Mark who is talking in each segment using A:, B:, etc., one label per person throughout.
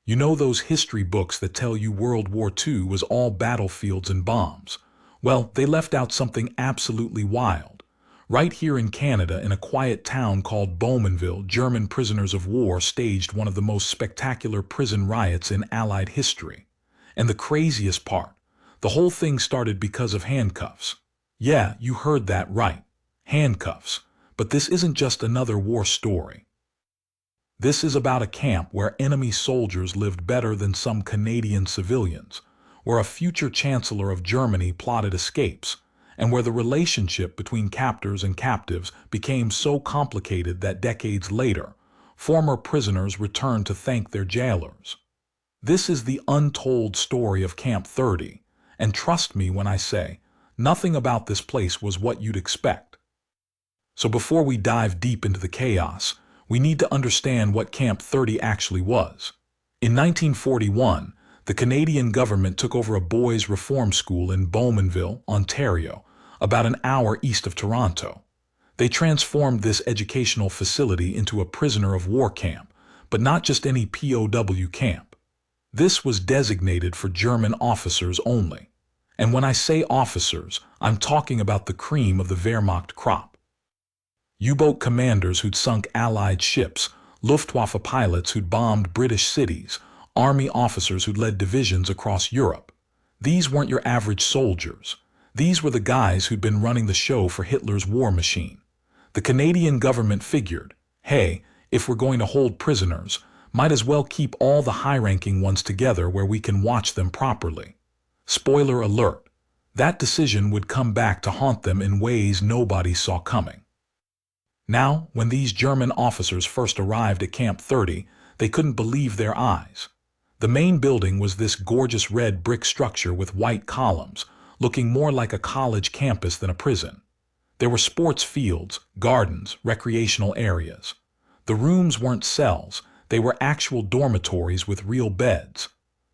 A: You know those history books that tell you World War II was all battlefields and bombs? Well, they left out something absolutely wild. Right here in Canada, in a quiet town called Bowmanville, German prisoners of war staged one of the most spectacular prison riots in Allied history. And the craziest part, the whole thing started because of handcuffs. Yeah, you heard that right. Handcuffs. But this isn't just another war story. This is about a camp where enemy soldiers lived better than some Canadian civilians, where a future chancellor of Germany plotted escapes, and where the relationship between captors and captives became so complicated that decades later, former prisoners returned to thank their jailers. This is the untold story of Camp 30, and trust me when I say, nothing about this place was what you'd expect. So before we dive deep into the chaos, we need to understand what Camp 30 actually was. In 1941, the Canadian government took over a boys' reform school in Bowmanville, Ontario, about an hour east of Toronto. They transformed this educational facility into a prisoner of war camp, but not just any POW camp. This was designated for German officers only. And when I say officers, I'm talking about the cream of the Wehrmacht crop. U-boat commanders who'd sunk Allied ships, Luftwaffe pilots who'd bombed British cities, army officers who'd led divisions across Europe. These weren't your average soldiers. These were the guys who'd been running the show for Hitler's war machine. The Canadian government figured, hey, if we're going to hold prisoners, might as well keep all the high-ranking ones together where we can watch them properly. Spoiler alert, that decision would come back to haunt them in ways nobody saw coming. Now, when these German officers first arrived at Camp 30, they couldn't believe their eyes. The main building was this gorgeous red brick structure with white columns, looking more like a college campus than a prison. There were sports fields, gardens, recreational areas. The rooms weren't cells, they were actual dormitories with real beds.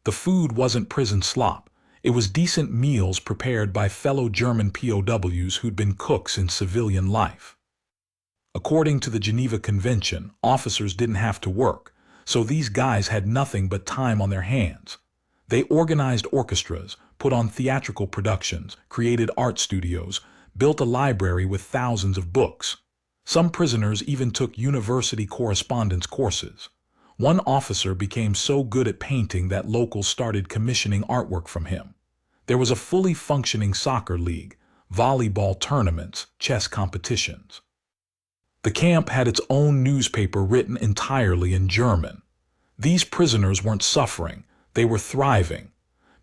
A: The food wasn't prison slop, it was decent meals prepared by fellow German POWs who'd been cooks in civilian life. According to the Geneva Convention, officers didn't have to work, so these guys had nothing but time on their hands. They organized orchestras, put on theatrical productions, created art studios, built a library with thousands of books. Some prisoners even took university correspondence courses. One officer became so good at painting that locals started commissioning artwork from him. There was a fully functioning soccer league, volleyball tournaments, chess competitions. The camp had its own newspaper written entirely in German. These prisoners weren't suffering, they were thriving.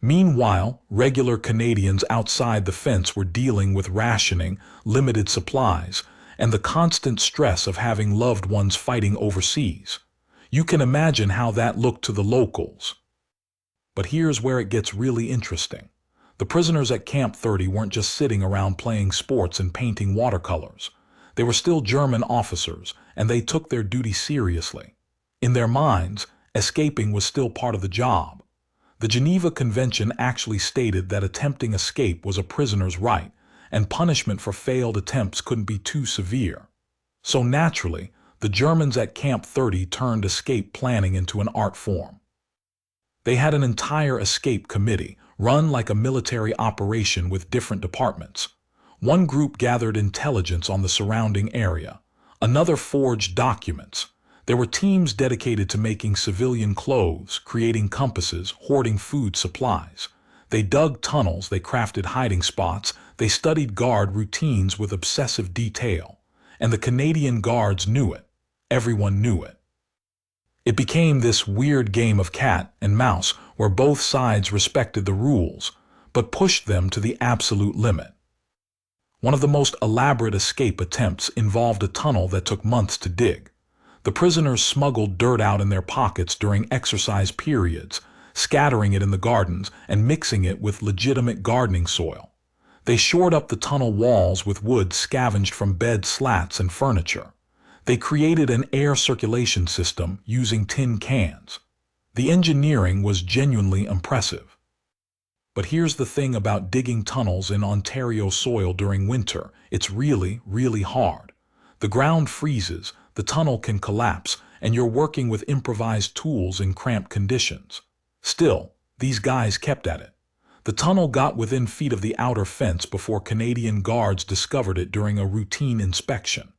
A: Meanwhile, regular Canadians outside the fence were dealing with rationing, limited supplies, and the constant stress of having loved ones fighting overseas. You can imagine how that looked to the locals. But here's where it gets really interesting. The prisoners at Camp 30 weren't just sitting around playing sports and painting watercolors. They were still German officers, and they took their duty seriously. In their minds, escaping was still part of the job. The Geneva Convention actually stated that attempting escape was a prisoner's right, and punishment for failed attempts couldn't be too severe. So naturally, the Germans at Camp 30 turned escape planning into an art form. They had an entire escape committee, run like a military operation with different departments. One group gathered intelligence on the surrounding area. Another forged documents. There were teams dedicated to making civilian clothes, creating compasses, hoarding food supplies. They dug tunnels, they crafted hiding spots, they studied guard routines with obsessive detail. And the Canadian guards knew it. Everyone knew it. It became this weird game of cat and mouse where both sides respected the rules, but pushed them to the absolute limit. One of the most elaborate escape attempts involved a tunnel that took months to dig. The prisoners smuggled dirt out in their pockets during exercise periods, scattering it in the gardens and mixing it with legitimate gardening soil. They shored up the tunnel walls with wood scavenged from bed slats and furniture. They created an air circulation system using tin cans. The engineering was genuinely impressive. But here's the thing about digging tunnels in Ontario soil during winter. It's really, really hard. The ground freezes, the tunnel can collapse, and you're working with improvised tools in cramped conditions. Still, these guys kept at it. The tunnel got within feet of the outer fence before Canadian guards discovered it during a routine inspection.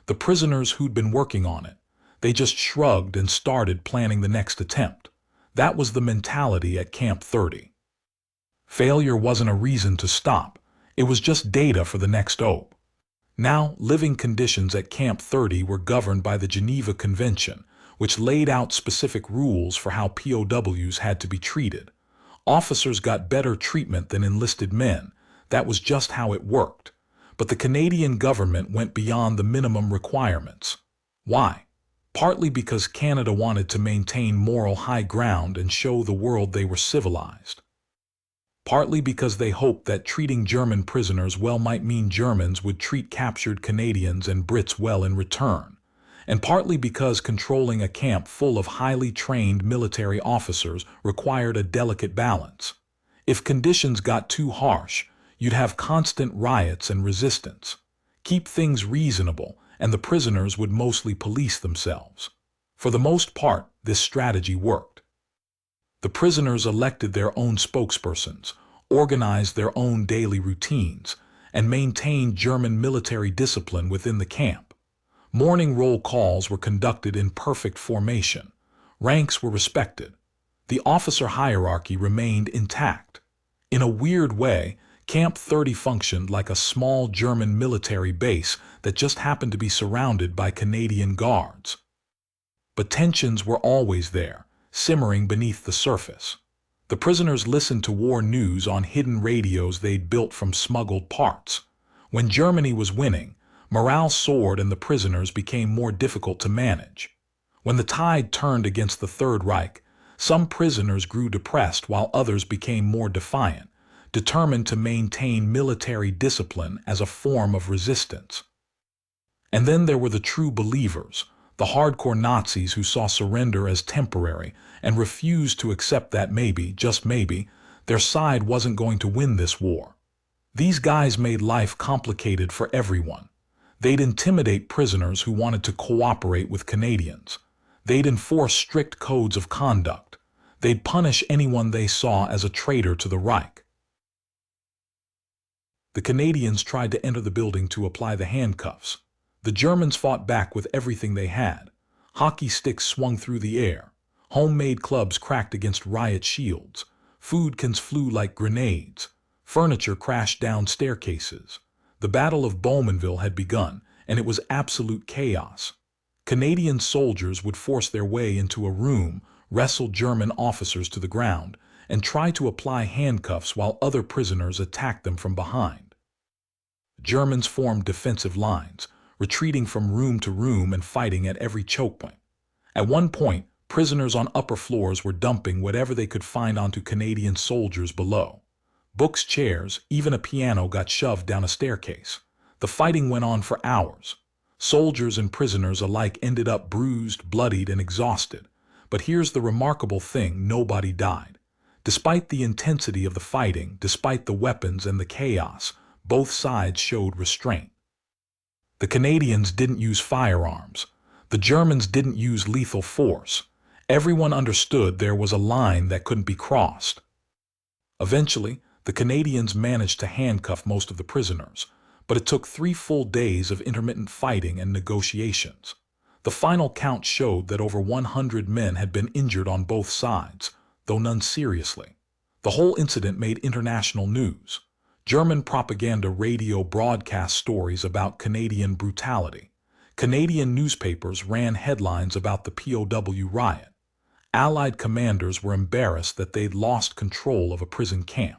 A: The prisoners who'd been working on it, they just shrugged and started planning the next attempt. That was the mentality at Camp 30. Failure wasn't a reason to stop. It was just data for the next OP. Now, living conditions at Camp 30 were governed by the Geneva Convention, which laid out specific rules for how POWs had to be treated. Officers got better treatment than enlisted men. That was just how it worked. But the Canadian government went beyond the minimum requirements. Why? Partly because Canada wanted to maintain moral high ground and show the world they were civilized. Partly because they hoped that treating German prisoners well might mean Germans would treat captured Canadians and Brits well in return. And partly because controlling a camp full of highly trained military officers required a delicate balance. If conditions got too harsh, you'd have constant riots and resistance. Keep things reasonable, and the prisoners would mostly police themselves. For the most part, this strategy worked. The prisoners elected their own spokespersons, organized their own daily routines, and maintained German military discipline within the camp. Morning roll calls were conducted in perfect formation. Ranks were respected. The officer hierarchy remained intact. In a weird way, Camp 30 functioned like a small German military base that just happened to be surrounded by Canadian guards. But tensions were always there, simmering beneath the surface. The prisoners listened to war news on hidden radios they'd built from smuggled parts. When Germany was winning, morale soared and the prisoners became more difficult to manage. When the tide turned against the Third Reich, some prisoners grew depressed while others became more defiant, determined to maintain military discipline as a form of resistance. And then there were the true believers, the hardcore Nazis who saw surrender as temporary and refused to accept that maybe, just maybe, their side wasn't going to win this war. These guys made life complicated for everyone. They'd intimidate prisoners who wanted to cooperate with Canadians. They'd enforce strict codes of conduct. They'd punish anyone they saw as a traitor to the Reich. The Canadians tried to enter the building to apply the handcuffs. The Germans fought back with everything they had. Hockey sticks swung through the air. Homemade clubs cracked against riot shields. Food cans flew like grenades. Furniture crashed down staircases. The Battle of Bowmanville had begun, and it was absolute chaos. Canadian soldiers would force their way into a room, wrestle German officers to the ground, and try to apply handcuffs while other prisoners attacked them from behind. Germans formed defensive lines, retreating from room to room and fighting at every choke point. At one point, prisoners on upper floors were dumping whatever they could find onto Canadian soldiers below. Books, chairs, even a piano got shoved down a staircase. The fighting went on for hours. Soldiers and prisoners alike ended up bruised, bloodied, and exhausted. But here's the remarkable thing: nobody died. Despite the intensity of the fighting, despite the weapons and the chaos, both sides showed restraint. The Canadians didn't use firearms. The Germans didn't use lethal force. Everyone understood there was a line that couldn't be crossed. Eventually, the Canadians managed to handcuff most of the prisoners, but it took 3 full days of intermittent fighting and negotiations. The final count showed that over 100 men had been injured on both sides, though none seriously. The whole incident made international news. German propaganda radio broadcast stories about Canadian brutality. Canadian newspapers ran headlines about the POW riot. Allied commanders were embarrassed that they'd lost control of a prison camp.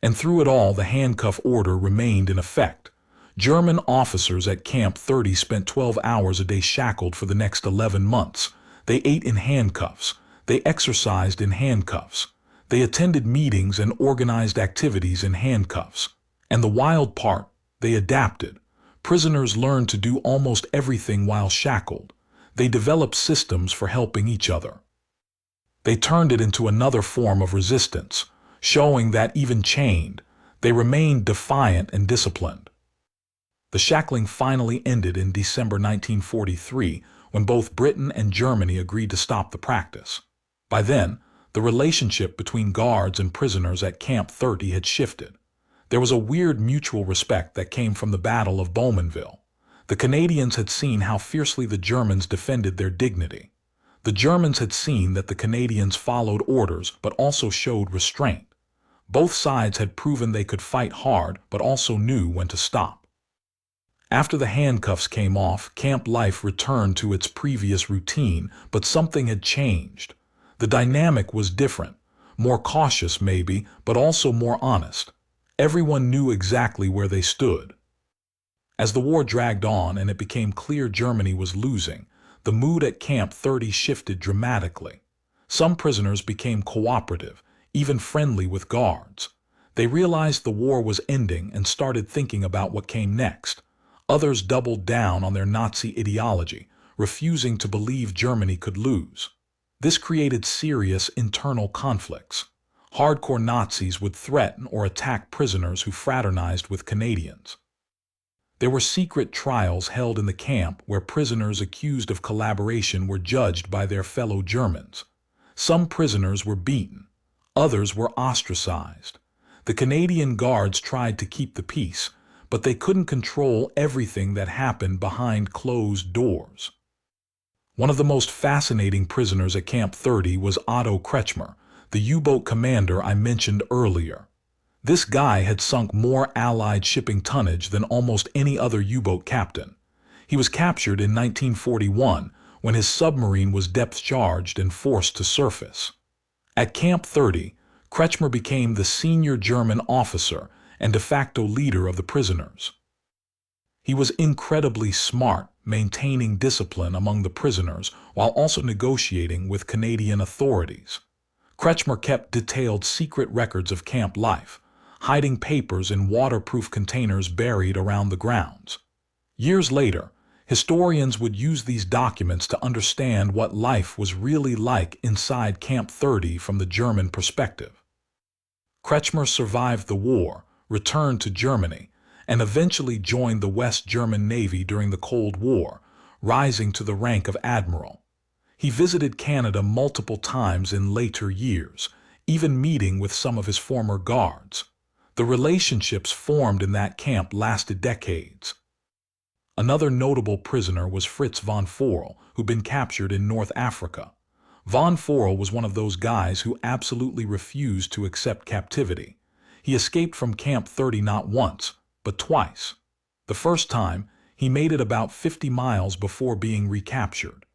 A: And through it all, the handcuff order remained in effect. German officers at Camp 30 spent 12 hours a day shackled for the next 11 months. They ate in handcuffs. They exercised in handcuffs. They attended meetings and organized activities in handcuffs. And the wild part, they adapted. Prisoners learned to do almost everything while shackled. They developed systems for helping each other. They turned it into another form of resistance, showing that even chained, they remained defiant and disciplined. The shackling finally ended in December 1943, when both Britain and Germany agreed to stop the practice. By then, the relationship between guards and prisoners at Camp 30 had shifted. There was a weird mutual respect that came from the Battle of Bowmanville. The Canadians had seen how fiercely the Germans defended their dignity. The Germans had seen that the Canadians followed orders but also showed restraint. Both sides had proven they could fight hard but also knew when to stop. After the handcuffs came off, camp life returned to its previous routine, but something had changed. The dynamic was different, more cautious maybe, but also more honest. Everyone knew exactly where they stood. As the war dragged on and it became clear Germany was losing, the mood at Camp 30 shifted dramatically. Some prisoners became cooperative, even friendly with guards. They realized the war was ending and started thinking about what came next. Others doubled down on their Nazi ideology, refusing to believe Germany could lose. This created serious internal conflicts. Hardcore Nazis would threaten or attack prisoners who fraternized with Canadians. There were secret trials held in the camp where prisoners accused of collaboration were judged by their fellow Germans. Some prisoners were beaten. Others were ostracized. The Canadian guards tried to keep the peace, but they couldn't control everything that happened behind closed doors. One of the most fascinating prisoners at Camp 30 was Otto Kretschmer, the U-boat commander I mentioned earlier. This guy had sunk more Allied shipping tonnage than almost any other U-boat captain. He was captured in 1941 when his submarine was depth-charged and forced to surface. At Camp 30, Kretschmer became the senior German officer and de facto leader of the prisoners. He was incredibly smart, maintaining discipline among the prisoners while also negotiating with Canadian authorities. Kretschmer kept detailed secret records of camp life, hiding papers in waterproof containers buried around the grounds. Years later, historians would use these documents to understand what life was really like inside Camp 30 from the German perspective. Kretschmer survived the war, returned to Germany, and eventually joined the West German Navy during the Cold War, rising to the rank of admiral. He visited Canada multiple times in later years, even meeting with some of his former guards. The relationships formed in that camp lasted decades. Another notable prisoner was Fritz von Forel, who'd been captured in North Africa. Von Forel was one of those guys who absolutely refused to accept captivity. He escaped from Camp 30 not once, but twice. The first time, he made it about 50 miles before being recaptured.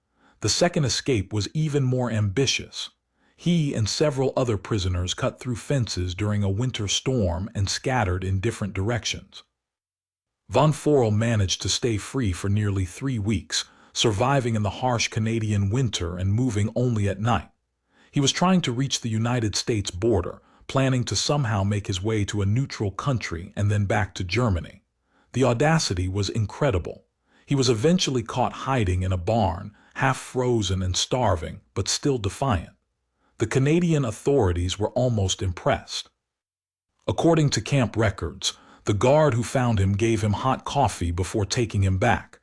A: The second escape was even more ambitious. He and several other prisoners cut through fences during a winter storm and scattered in different directions. Von Forel managed to stay free for nearly 3 weeks, surviving in the harsh Canadian winter and moving only at night. He was trying to reach the United States border, planning to somehow make his way to a neutral country and then back to Germany. The audacity was incredible. He was eventually caught hiding in a barn, half frozen and starving, but still defiant. The Canadian authorities were almost impressed. According to camp records, the guard who found him gave him hot coffee before taking him back.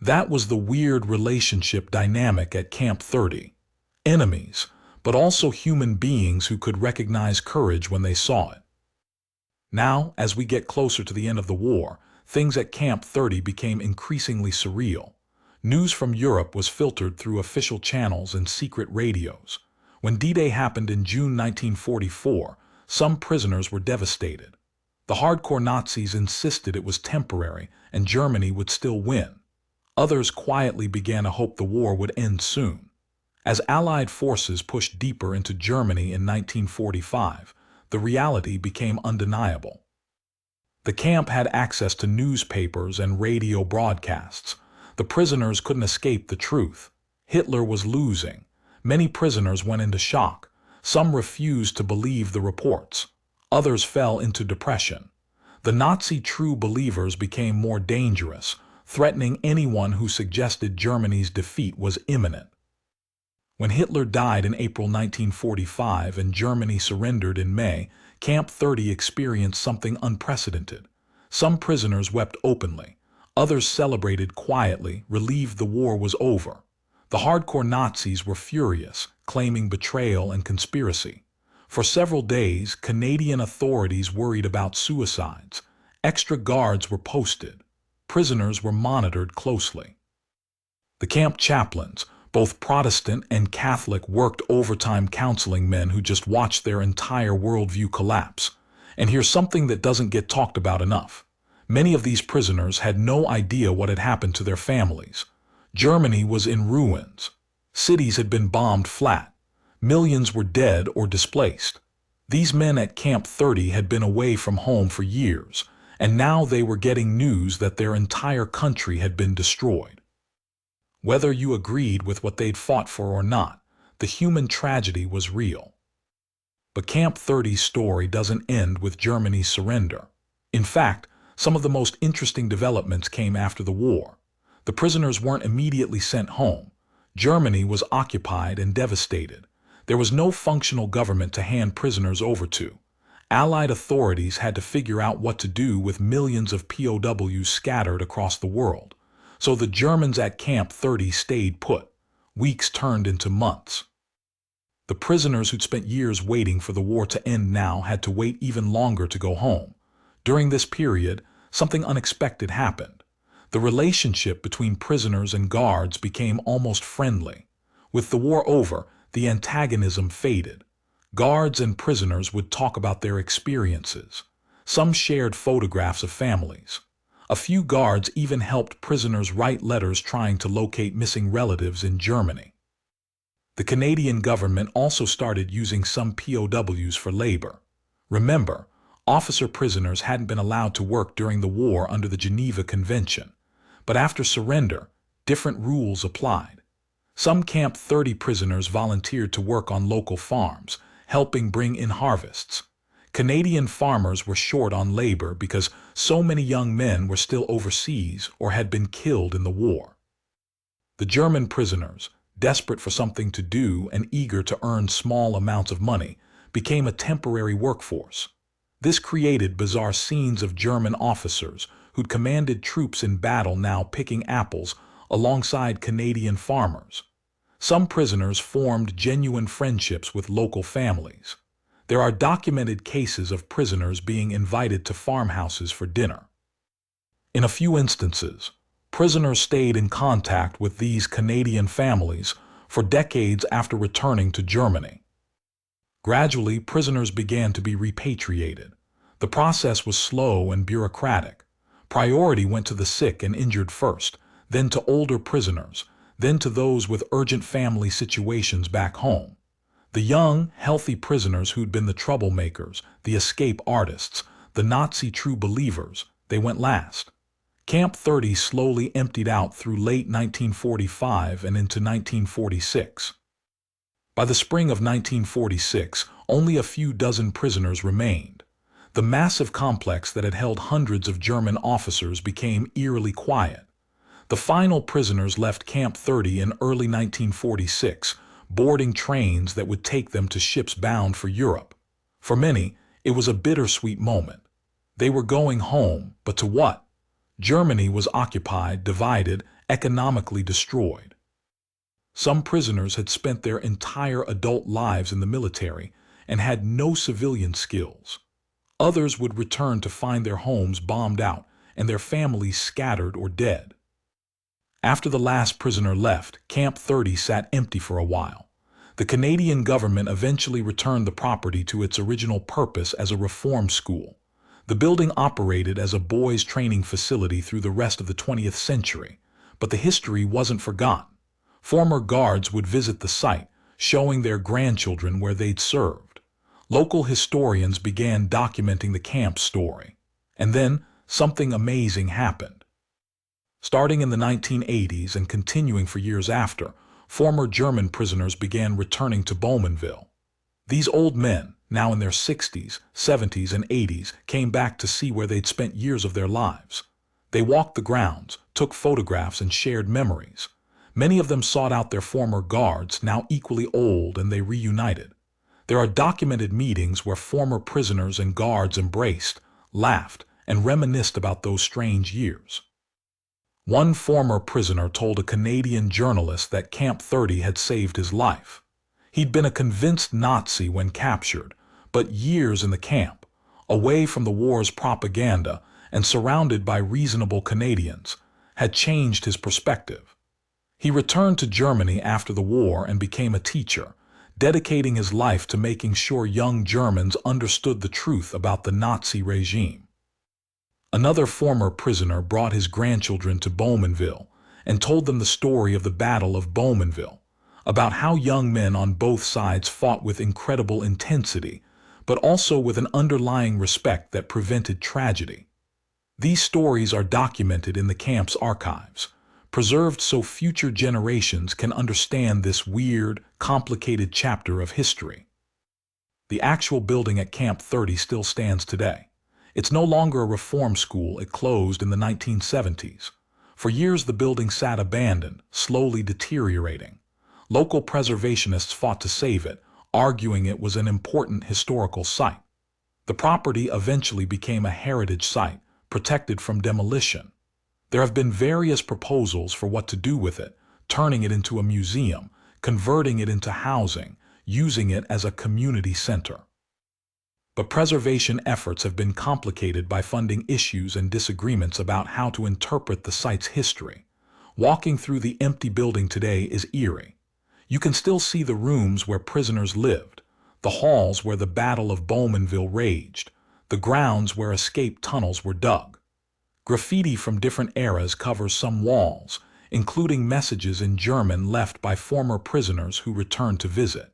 A: That was the weird relationship dynamic at Camp 30. Enemies, but also human beings who could recognize courage when they saw it. Now, as we get closer to the end of the war, things at Camp 30 became increasingly surreal. News from Europe was filtered through official channels and secret radios. When D-Day happened in June 1944, some prisoners were devastated. The hardcore Nazis insisted it was temporary and Germany would still win. Others quietly began to hope the war would end soon. As Allied forces pushed deeper into Germany in 1945, the reality became undeniable. The camp had access to newspapers and radio broadcasts. The prisoners couldn't escape the truth. Hitler was losing. Many prisoners went into shock. Some refused to believe the reports. Others fell into depression. The Nazi true believers became more dangerous, threatening anyone who suggested Germany's defeat was imminent. When Hitler died in April 1945 and Germany surrendered in May, Camp 30 experienced something unprecedented. Some prisoners wept openly. Others celebrated quietly, relieved the war was over. The hardcore Nazis were furious, claiming betrayal and conspiracy. For several days, Canadian authorities worried about suicides. Extra guards were posted. Prisoners were monitored closely. The camp chaplains, both Protestant and Catholic, worked overtime counseling men who just watched their entire worldview collapse. And here's something that doesn't get talked about enough. Many of these prisoners had no idea what had happened to their families. Germany was in ruins. Cities had been bombed flat. Millions were dead or displaced. These men at Camp 30 had been away from home for years, and now they were getting news that their entire country had been destroyed. Whether you agreed with what they'd fought for or not, the human tragedy was real. But Camp 30's story doesn't end with Germany's surrender. In fact, some of the most interesting developments came after the war. The prisoners weren't immediately sent home. Germany was occupied and devastated. There was no functional government to hand prisoners over to. Allied authorities had to figure out what to do with millions of POWs scattered across the world. So the Germans at Camp 30 stayed put. Weeks turned into months. The prisoners who'd spent years waiting for the war to end now had to wait even longer to go home. During this period, something unexpected happened. The relationship between prisoners and guards became almost friendly. With the war over, the antagonism faded. Guards and prisoners would talk about their experiences. Some shared photographs of families. A few guards even helped prisoners write letters trying to locate missing relatives in Germany. The Canadian government also started using some POWs for labor. Remember, officer prisoners hadn't been allowed to work during the war under the Geneva Convention. But after surrender, different rules applied. Some Camp 30 prisoners volunteered to work on local farms, helping bring in harvests. Canadian farmers were short on labor because so many young men were still overseas or had been killed in the war. The German prisoners, desperate for something to do and eager to earn small amounts of money, became a temporary workforce. This created bizarre scenes of German officers who'd commanded troops in battle now picking apples alongside Canadian farmers. Some prisoners formed genuine friendships with local families. There are documented cases of prisoners being invited to farmhouses for dinner. In a few instances, prisoners stayed in contact with these Canadian families for decades after returning to Germany. Gradually, prisoners began to be repatriated. The process was slow and bureaucratic. Priority went to the sick and injured first, then to older prisoners, then to those with urgent family situations back home. The young, healthy prisoners who'd been the troublemakers, the escape artists, the Nazi true believers, they went last. Camp 30 slowly emptied out through late 1945 and into 1946. By the spring of 1946, only a few dozen prisoners remained. The massive complex that had held hundreds of German officers became eerily quiet. The final prisoners left Camp 30 in early 1946, boarding trains that would take them to ships bound for Europe. For many, it was a bittersweet moment. They were going home, but to what? Germany was occupied, divided, economically destroyed. Some prisoners had spent their entire adult lives in the military and had no civilian skills. Others would return to find their homes bombed out and their families scattered or dead. After the last prisoner left, Camp 30 sat empty for a while. The Canadian government eventually returned the property to its original purpose as a reform school. The building operated as a boys' training facility through the rest of the 20th century, but the history wasn't forgotten. Former guards would visit the site, showing their grandchildren where they'd served. Local historians began documenting the camp's story. And then something amazing happened. Starting in the 1980s and continuing for years after, former German prisoners began returning to Bowmanville. These old men, now in their 60s, 70s, and 80s, came back to see where they'd spent years of their lives. They walked the grounds, took photographs, and shared memories. Many of them sought out their former guards, now equally old, and they reunited. There are documented meetings where former prisoners and guards embraced, laughed, and reminisced about those strange years. One former prisoner told a Canadian journalist that Camp 30 had saved his life. He'd been a convinced Nazi when captured, but years in the camp, away from the war's propaganda and surrounded by reasonable Canadians, had changed his perspective. He returned to Germany after the war and became a teacher, dedicating his life to making sure young Germans understood the truth about the Nazi regime. Another former prisoner brought his grandchildren to Bowmanville and told them the story of the Battle of Bowmanville, about how young men on both sides fought with incredible intensity, but also with an underlying respect that prevented tragedy. These stories are documented in the camp's archives, preserved so future generations can understand this weird, complicated chapter of history. The actual building at Camp 30 still stands today. It's no longer a reform school. It closed in the 1970s. For years the building sat abandoned, slowly deteriorating. Local preservationists fought to save it, arguing it was an important historical site. The property eventually became a heritage site, protected from demolition. There have been various proposals for what to do with it, turning it into a museum, converting it into housing, using it as a community center. But preservation efforts have been complicated by funding issues and disagreements about how to interpret the site's history. Walking through the empty building today is eerie. You can still see the rooms where prisoners lived, the halls where the Battle of Bowmanville raged, the grounds where escape tunnels were dug. Graffiti from different eras covers some walls, including messages in German left by former prisoners who returned to visit.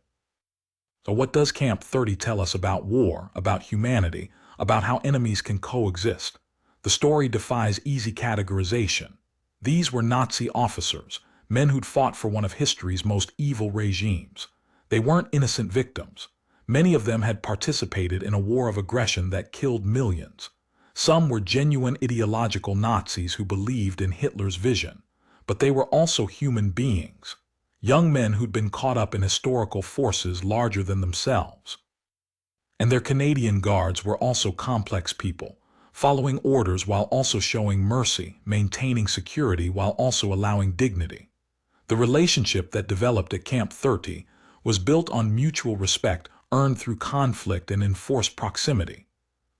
A: So what does Camp 30 tell us about war, about humanity, about how enemies can coexist? The story defies easy categorization. These were Nazi officers, men who'd fought for one of history's most evil regimes. They weren't innocent victims. Many of them had participated in a war of aggression that killed millions. Some were genuine ideological Nazis who believed in Hitler's vision, but they were also human beings. Young men who'd been caught up in historical forces larger than themselves. And their Canadian guards were also complex people, following orders while also showing mercy, maintaining security while also allowing dignity. The relationship that developed at Camp 30 was built on mutual respect earned through conflict and enforced proximity.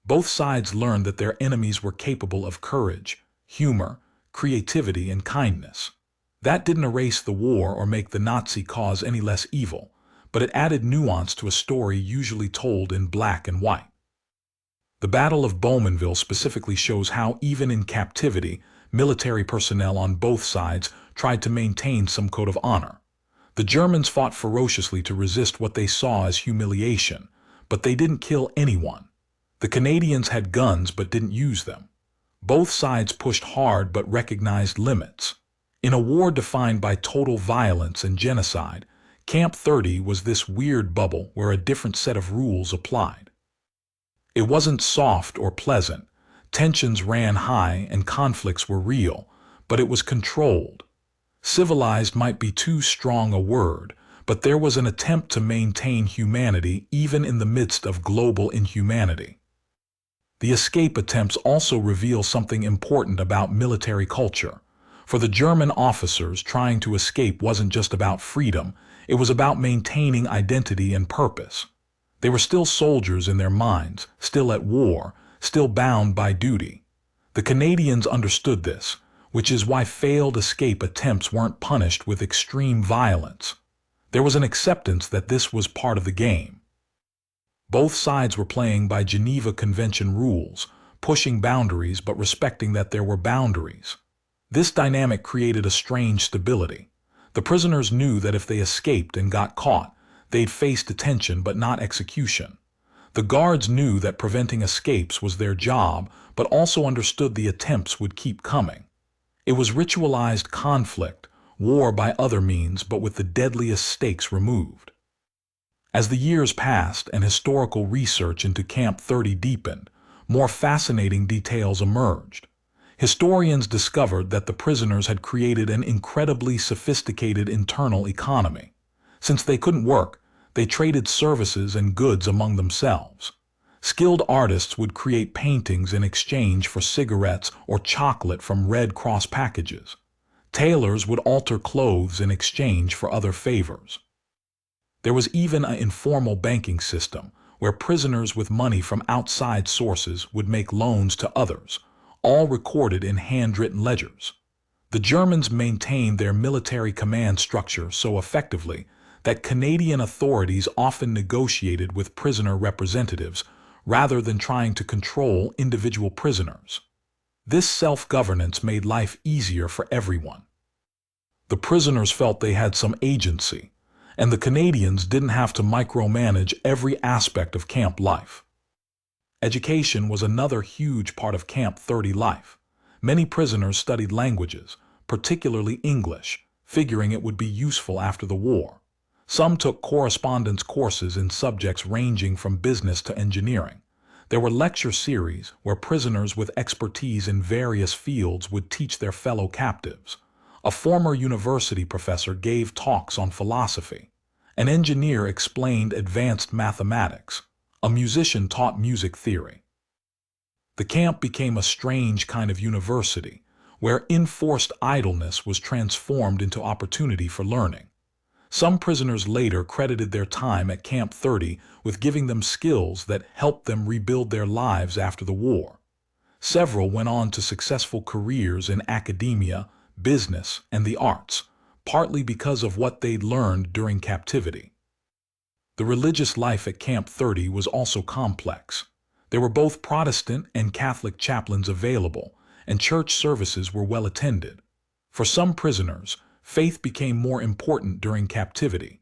A: Both sides learned that their enemies were capable of courage, humor, creativity, and kindness. That didn't erase the war or make the Nazi cause any less evil, but it added nuance to a story usually told in black and white. The Battle of Bowmanville specifically shows how, even in captivity, military personnel on both sides tried to maintain some code of honor. The Germans fought ferociously to resist what they saw as humiliation, but they didn't kill anyone. The Canadians had guns but didn't use them. Both sides pushed hard but recognized limits. In a war defined by total violence and genocide, Camp 30 was this weird bubble where a different set of rules applied. It wasn't soft or pleasant. Tensions ran high and conflicts were real, but it was controlled. Civilized might be too strong a word, but there was an attempt to maintain humanity even in the midst of global inhumanity. The escape attempts also reveal something important about military culture. For the German officers, trying to escape wasn't just about freedom, it was about maintaining identity and purpose. They were still soldiers in their minds, still at war, still bound by duty. The Canadians understood this, which is why failed escape attempts weren't punished with extreme violence. There was an acceptance that this was part of the game. Both sides were playing by Geneva Convention rules, pushing boundaries but respecting that there were boundaries. This dynamic created a strange stability. The prisoners knew that if they escaped and got caught, they'd face detention but not execution. The guards knew that preventing escapes was their job, but also understood the attempts would keep coming. It was ritualized conflict, war by other means, but with the deadliest stakes removed. As the years passed and historical research into Camp 30 deepened, more fascinating details emerged. Historians discovered that the prisoners had created an incredibly sophisticated internal economy. Since they couldn't work, they traded services and goods among themselves. Skilled artists would create paintings in exchange for cigarettes or chocolate from Red Cross packages. Tailors would alter clothes in exchange for other favors. There was even an informal banking system where prisoners with money from outside sources would make loans to others, all recorded in handwritten ledgers. The Germans maintained their military command structure so effectively that Canadian authorities often negotiated with prisoner representatives rather than trying to control individual prisoners. This self-governance made life easier for everyone. The prisoners felt they had some agency, and the Canadians didn't have to micromanage every aspect of camp life. Education was another huge part of Camp 30 life. Many prisoners studied languages, particularly English, figuring it would be useful after the war. Some took correspondence courses in subjects ranging from business to engineering. There were lecture series where prisoners with expertise in various fields would teach their fellow captives. A former university professor gave talks on philosophy. An engineer explained advanced mathematics. A musician taught music theory. The camp became a strange kind of university, where enforced idleness was transformed into opportunity for learning. Some prisoners later credited their time at Camp 30 with giving them skills that helped them rebuild their lives after the war. Several went on to successful careers in academia, business, and the arts, partly because of what they'd learned during captivity. The religious life at Camp 30 was also complex. There were both Protestant and Catholic chaplains available, and church services were well attended. For some prisoners, faith became more important during captivity.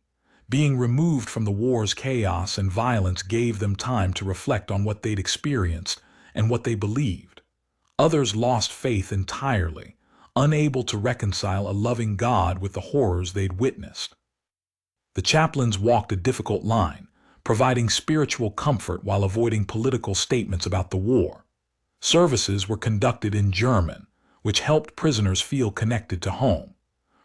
A: Being removed from the war's chaos and violence gave them time to reflect on what they'd experienced and what they believed. Others lost faith entirely, unable to reconcile a loving God with the horrors they'd witnessed. The chaplains walked a difficult line, providing spiritual comfort while avoiding political statements about the war. Services were conducted in German, which helped prisoners feel connected to home.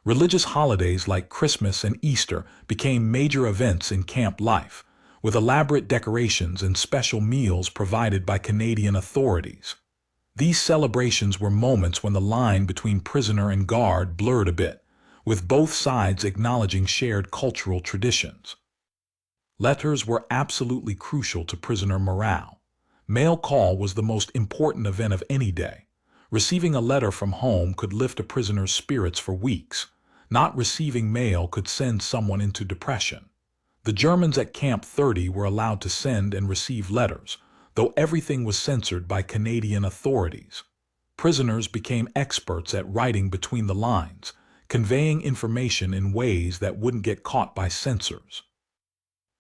A: Religious holidays like Christmas and Easter became major events in camp life, with elaborate decorations and special meals provided by Canadian authorities. These celebrations were moments when the line between prisoner and guard blurred a bit, with both sides acknowledging shared cultural traditions. Letters were absolutely crucial to prisoner morale. Mail call was the most important event of any day. Receiving a letter from home could lift a prisoner's spirits for weeks. Not receiving mail could send someone into depression. The Germans at Camp 30 were allowed to send and receive letters, though everything was censored by Canadian authorities. Prisoners became experts at writing between the lines, conveying information in ways that wouldn't get caught by censors.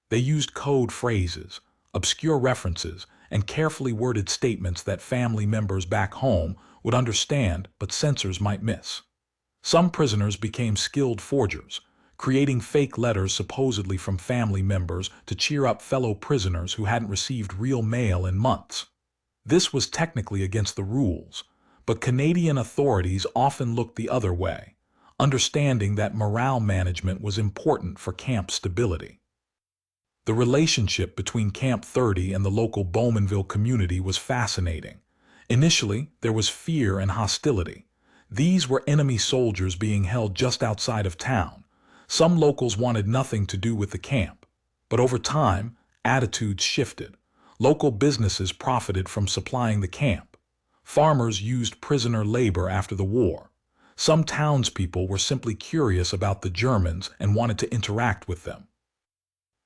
A: They used code phrases, obscure references, and carefully worded statements that family members back home would understand but censors might miss. Some prisoners became skilled forgers, creating fake letters supposedly from family members to cheer up fellow prisoners who hadn't received real mail in months. This was technically against the rules, but Canadian authorities often looked the other way, understanding that morale management was important for camp stability. The relationship between Camp 30 and the local Bowmanville community was fascinating. Initially, there was fear and hostility. These were enemy soldiers being held just outside of town. Some locals wanted nothing to do with the camp. But over time, attitudes shifted. Local businesses profited from supplying the camp. Farmers used prisoner labor after the war. Some townspeople were simply curious about the Germans and wanted to interact with them.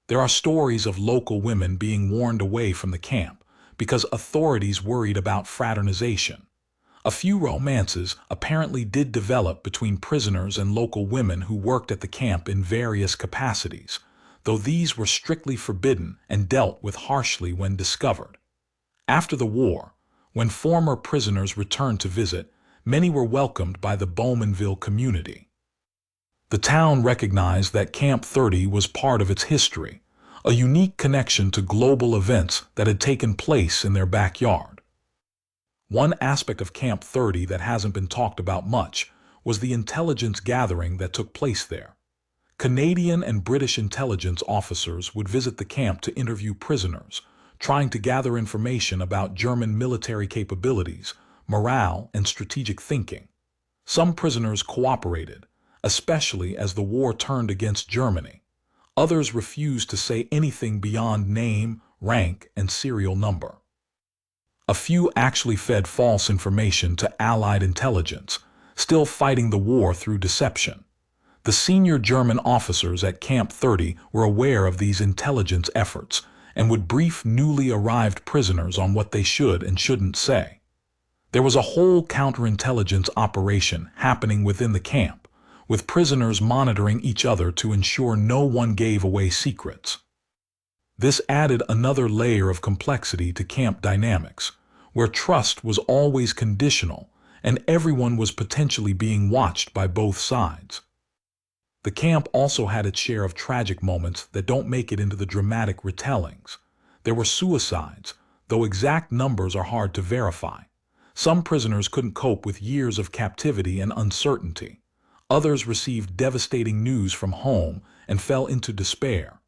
A: There are stories of local women being warned away from the camp because authorities worried about fraternization. A few romances apparently did develop between prisoners and local women who worked at the camp in various capacities, though these were strictly forbidden and dealt with harshly when discovered. After the war, when former prisoners returned to visit, many were welcomed by the Bowmanville community. The town recognized that Camp 30 was part of its history, a unique connection to global events that had taken place in their backyard. One aspect of Camp 30 that hasn't been talked about much was the intelligence gathering that took place there. Canadian and British intelligence officers would visit the camp to interview prisoners, trying to gather information about German military capabilities, morale, and strategic thinking. Some prisoners cooperated, especially as the war turned against Germany. Others refused to say anything beyond name, rank, and serial number. A few actually fed false information to Allied intelligence, still fighting the war through deception. The senior German officers at Camp 30 were aware of these intelligence efforts and would brief newly arrived prisoners on what they should and shouldn't say. There was a whole counterintelligence operation happening within the camp, with prisoners monitoring each other to ensure no one gave away secrets. This added another layer of complexity to camp dynamics, where trust was always conditional and everyone was potentially being watched by both sides. The camp also had its share of tragic moments that don't make it into the dramatic retellings. There were suicides, though exact numbers are hard to verify. Some prisoners couldn't cope with years of captivity and uncertainty. Others received devastating news from home and fell into despair.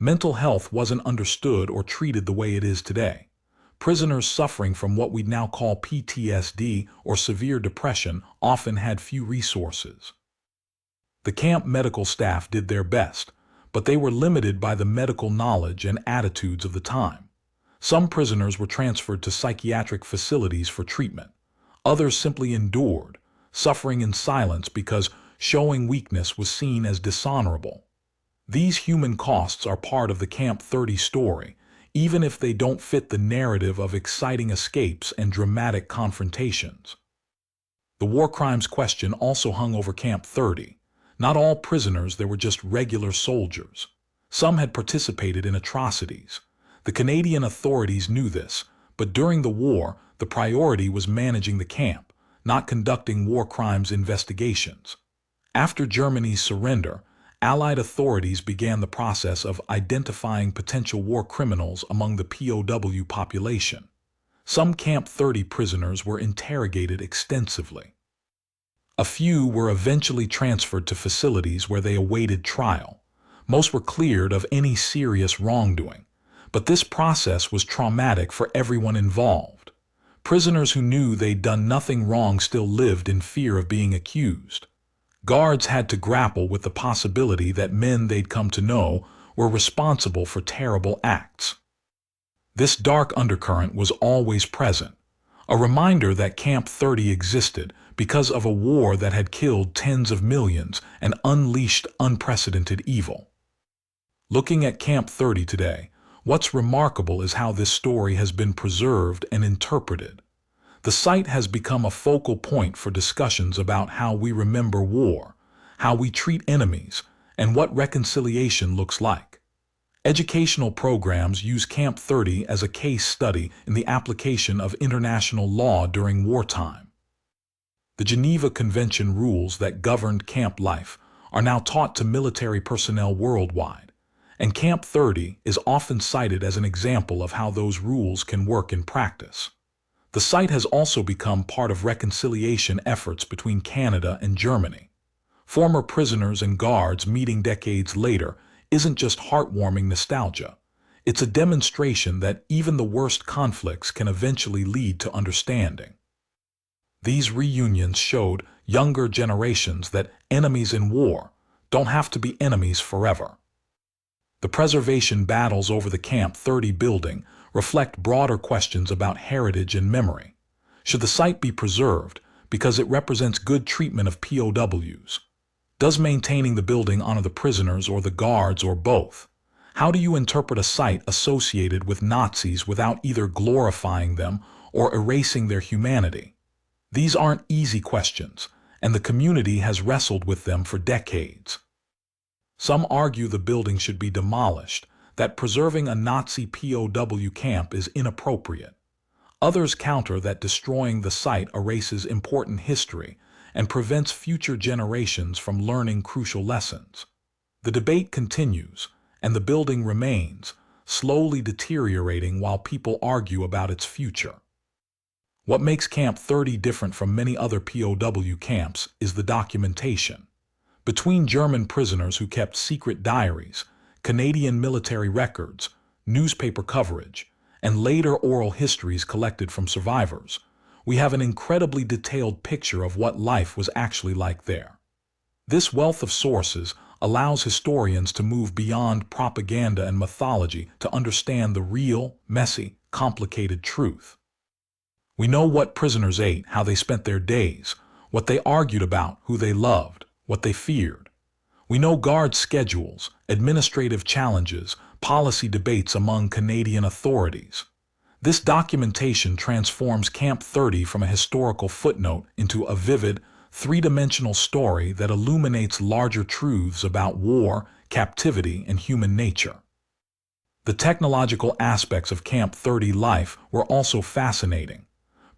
A: Mental health wasn't understood or treated the way it is today. Prisoners suffering from what we'd now call PTSD or severe depression often had few resources. The camp medical staff did their best, but they were limited by the medical knowledge and attitudes of the time. Some prisoners were transferred to psychiatric facilities for treatment. Others simply endured, suffering in silence because showing weakness was seen as dishonorable. These human costs are part of the Camp 30 story, even if they don't fit the narrative of exciting escapes and dramatic confrontations. The war crimes question also hung over Camp 30. Not all prisoners there were just regular soldiers. Some had participated in atrocities. The Canadian authorities knew this, but during the war, the priority was managing the camp, not conducting war crimes investigations. After Germany's surrender, Allied authorities began the process of identifying potential war criminals among the POW population. Some Camp 30 prisoners were interrogated extensively. A few were eventually transferred to facilities where they awaited trial. Most were cleared of any serious wrongdoing. But this process was traumatic for everyone involved. Prisoners who knew they'd done nothing wrong still lived in fear of being accused. Guards had to grapple with the possibility that men they'd come to know were responsible for terrible acts. This dark undercurrent was always present, a reminder that Camp 30 existed because of a war that had killed tens of millions and unleashed unprecedented evil. Looking at Camp 30 today, what's remarkable is how this story has been preserved and interpreted. The site has become a focal point for discussions about how we remember war, how we treat enemies, and what reconciliation looks like. Educational programs use Camp 30 as a case study in the application of international law during wartime. The Geneva Convention rules that governed camp life are now taught to military personnel worldwide, and Camp 30 is often cited as an example of how those rules can work in practice. The site has also become part of reconciliation efforts between Canada and Germany. Former prisoners and guards meeting decades later isn't just heartwarming nostalgia. It's a demonstration that even the worst conflicts can eventually lead to understanding. These reunions showed younger generations that enemies in war don't have to be enemies forever. The preservation battles over the Camp 30 building reflect broader questions about heritage and memory. Should the site be preserved because it represents good treatment of POWs? Does maintaining the building honor the prisoners or the guards or both? How do you interpret a site associated with Nazis without either glorifying them or erasing their humanity? These aren't easy questions, and the community has wrestled with them for decades. Some argue the building should be demolished, that preserving a Nazi POW camp is inappropriate. Others counter that destroying the site erases important history and prevents future generations from learning crucial lessons. The debate continues, and the building remains, slowly deteriorating while people argue about its future. What makes Camp 30 different from many other POW camps is the documentation. Between German prisoners who kept secret diaries, Canadian military records, newspaper coverage, and later oral histories collected from survivors, we have an incredibly detailed picture of what life was actually like there. This wealth of sources allows historians to move beyond propaganda and mythology to understand the real, messy, complicated truth. We know what prisoners ate, how they spent their days, what they argued about, who they loved, what they feared. We know guard schedules, administrative challenges, policy debates among Canadian authorities. This documentation transforms Camp 30 from a historical footnote into a vivid, three-dimensional story that illuminates larger truths about war, captivity, and human nature. The technological aspects of Camp 30 life were also fascinating.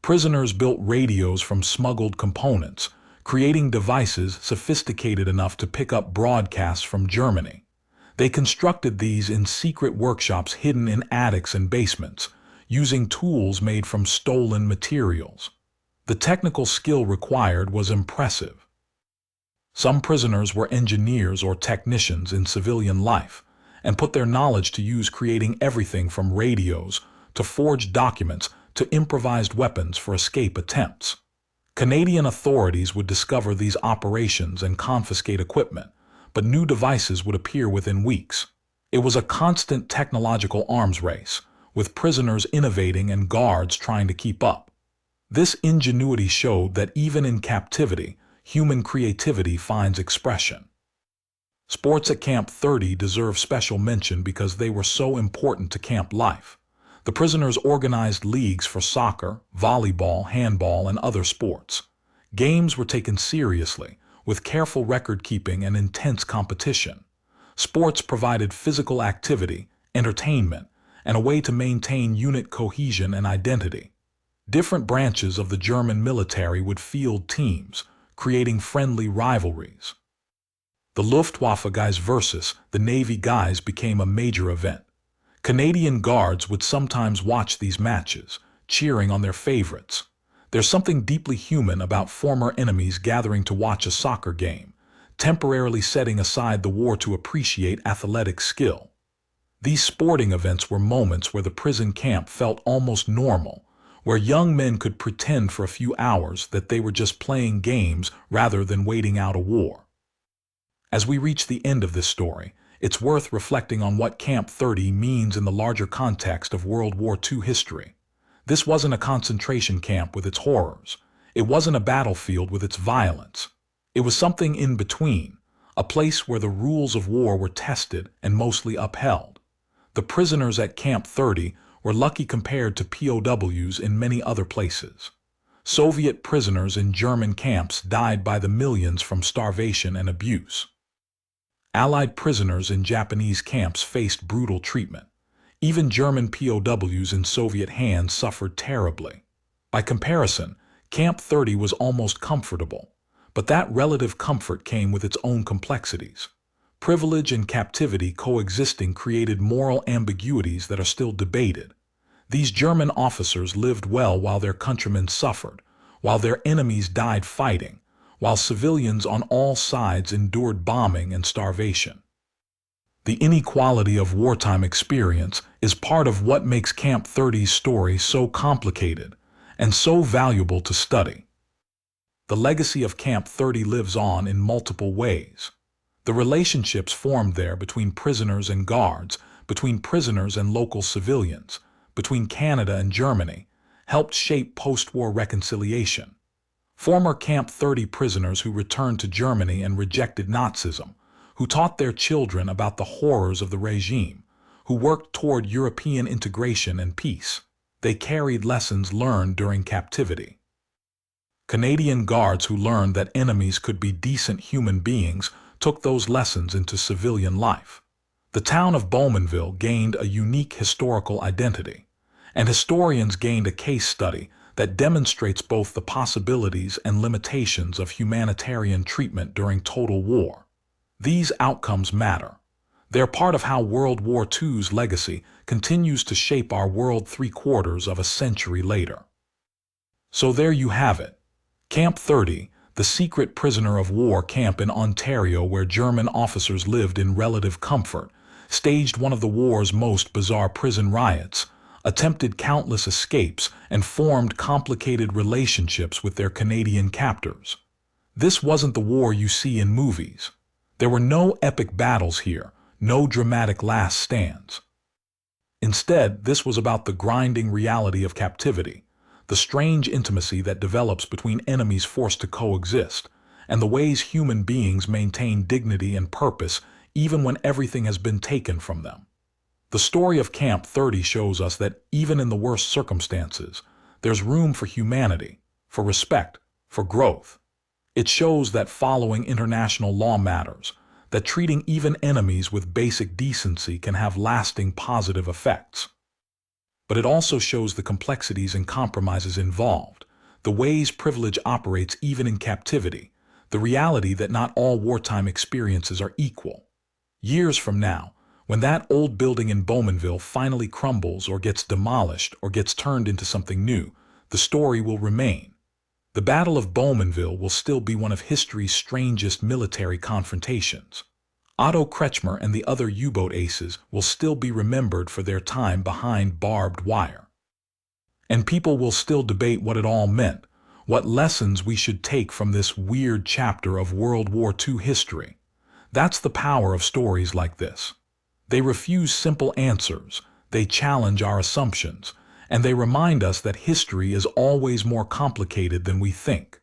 A: Prisoners built radios from smuggled components, creating devices sophisticated enough to pick up broadcasts from Germany. They constructed these in secret workshops hidden in attics and basements, using tools made from stolen materials. The technical skill required was impressive. Some prisoners were engineers or technicians in civilian life, and put their knowledge to use creating everything from radios to forged documents to improvised weapons for escape attempts. Canadian authorities would discover these operations and confiscate equipment, but new devices would appear within weeks. It was a constant technological arms race, with prisoners innovating and guards trying to keep up. This ingenuity showed that even in captivity, human creativity finds expression. Sports at Camp 30 deserve special mention because they were so important to camp life. The prisoners organized leagues for soccer, volleyball, handball, and other sports. Games were taken seriously, with careful record-keeping and intense competition. Sports provided physical activity, entertainment, and a way to maintain unit cohesion and identity. Different branches of the German military would field teams, creating friendly rivalries. The Luftwaffe guys versus the Navy guys became a major event. Canadian guards would sometimes watch these matches, cheering on their favorites. There's something deeply human about former enemies gathering to watch a soccer game, temporarily setting aside the war to appreciate athletic skill. These sporting events were moments where the prison camp felt almost normal, where young men could pretend for a few hours that they were just playing games rather than waiting out a war. As we reach the end of this story, it's worth reflecting on what Camp 30 means in the larger context of World War II history. This wasn't a concentration camp with its horrors. It wasn't a battlefield with its violence. It was something in between, a place where the rules of war were tested and mostly upheld. The prisoners at Camp 30 were lucky compared to POWs in many other places. Soviet prisoners in German camps died by the millions from starvation and abuse. Allied prisoners in Japanese camps faced brutal treatment. Even German POWs in Soviet hands suffered terribly. By comparison, Camp 30 was almost comfortable, but that relative comfort came with its own complexities. Privilege and captivity coexisting created moral ambiguities that are still debated. These German officers lived well while their countrymen suffered, while their enemies died fighting, while civilians on all sides endured bombing and starvation. The inequality of wartime experience is part of what makes Camp 30's story so complicated and so valuable to study. The legacy of Camp 30 lives on in multiple ways. The relationships formed there between prisoners and guards, between prisoners and local civilians, between Canada and Germany, helped shape post-war reconciliation. Former Camp 30 prisoners who returned to Germany and rejected Nazism, who taught their children about the horrors of the regime, who worked toward European integration and peace. They carried lessons learned during captivity. Canadian guards who learned that enemies could be decent human beings took those lessons into civilian life. The town of Bowmanville gained a unique historical identity, and historians gained a case study that demonstrates both the possibilities and limitations of humanitarian treatment during total war. These outcomes matter. They're part of how World War II's legacy continues to shape our world 3/4 of a century later. So there you have it. Camp 30, the secret prisoner of war camp in Ontario where German officers lived in relative comfort, staged one of the war's most bizarre prison riots, attempted countless escapes, and formed complicated relationships with their Canadian captors. This wasn't the war you see in movies. There were no epic battles here, no dramatic last stands. Instead, this was about the grinding reality of captivity, the strange intimacy that develops between enemies forced to coexist, and the ways human beings maintain dignity and purpose even when everything has been taken from them. The story of Camp 30 shows us that even in the worst circumstances, there's room for humanity, for respect, for growth. It shows that following international law matters, that treating even enemies with basic decency can have lasting positive effects. But it also shows the complexities and compromises involved, the ways privilege operates even in captivity, the reality that not all wartime experiences are equal. Years from now, when that old building in Bowmanville finally crumbles or gets demolished or gets turned into something new, the story will remain. The Battle of Bowmanville will still be one of history's strangest military confrontations. Otto Kretschmer and the other U-boat aces will still be remembered for their time behind barbed wire. And people will still debate what it all meant, what lessons we should take from this weird chapter of World War II history. That's the power of stories like this. They refuse simple answers, they challenge our assumptions, and they remind us that history is always more complicated than we think.